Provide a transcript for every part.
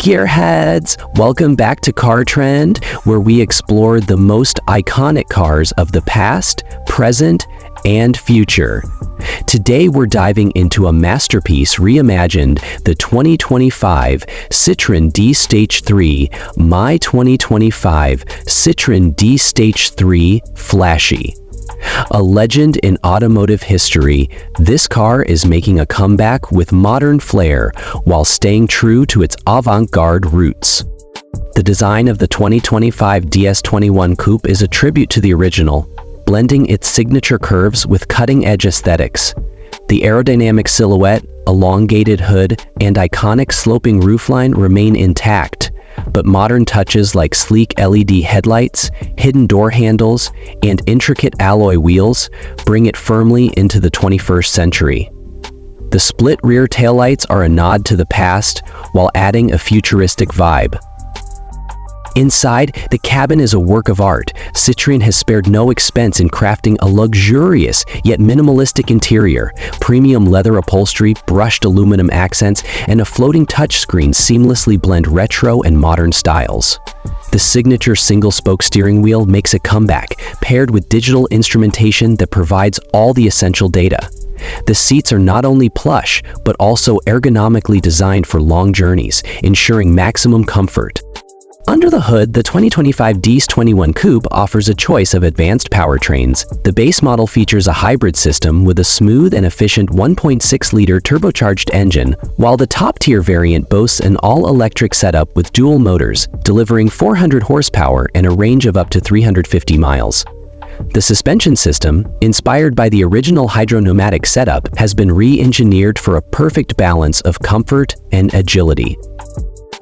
Gearheads! Welcome back to Car Trend, where we explore the most iconic cars of the past, present, and future. Today we're diving into a masterpiece reimagined, the 2025 Citroen D21 My 2025 Citroen D21 Flashy. A legend in automotive history, this car is making a comeback with modern flair while staying true to its avant-garde roots. The design of the 2025 DS21 Coupe is a tribute to the original, blending its signature curves with cutting-edge aesthetics. The aerodynamic silhouette, elongated hood, and iconic sloping roofline remain intact, but modern touches like sleek LED headlights, hidden door handles, and intricate alloy wheels bring it firmly into the 21st century. The split rear taillights are a nod to the past while adding a futuristic vibe. Inside, the cabin is a work of art. Citroen has spared no expense in crafting a luxurious yet minimalistic interior. Premium leather upholstery, brushed aluminum accents, and a floating touchscreen seamlessly blend retro and modern styles. The signature single-spoke steering wheel makes a comeback, paired with digital instrumentation that provides all the essential data. The seats are not only plush, but also ergonomically designed for long journeys, ensuring maximum comfort. Under the hood, the 2025 DS21 Coupe offers a choice of advanced powertrains. The base model features a hybrid system with a smooth and efficient 1.6-liter turbocharged engine, while the top-tier variant boasts an all-electric setup with dual motors, delivering 400 horsepower and a range of up to 350 miles. The suspension system, inspired by the original hydro-pneumatic setup, has been re-engineered for a perfect balance of comfort and agility.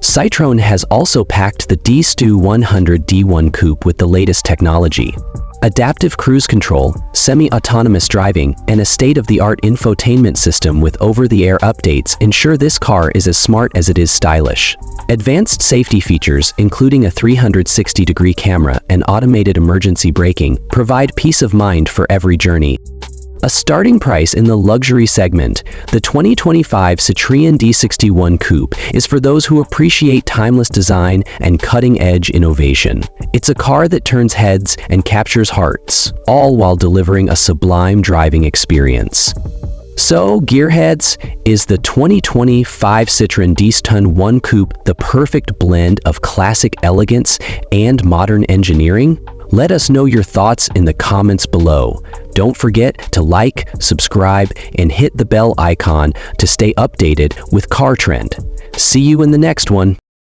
Citroen has also packed the DS21 D1 Coupe with the latest technology. Adaptive cruise control, semi-autonomous driving, and a state-of-the-art infotainment system with over-the-air updates ensure this car is as smart as it is stylish. Advanced safety features, including a 360-degree camera and automated emergency braking, provide peace of mind for every journey. A starting price in the luxury segment, the 2025 Citroen DS21 Coupe is for those who appreciate timeless design and cutting-edge innovation. It's a car that turns heads and captures hearts, all while delivering a sublime driving experience. So, Gearheads, is the 2025 Citroen DS21 Coupe the perfect blend of classic elegance and modern engineering? Let us know your thoughts in the comments below. Don't forget to like, subscribe, and hit the bell icon to stay updated with Car Trend. See you in the next one.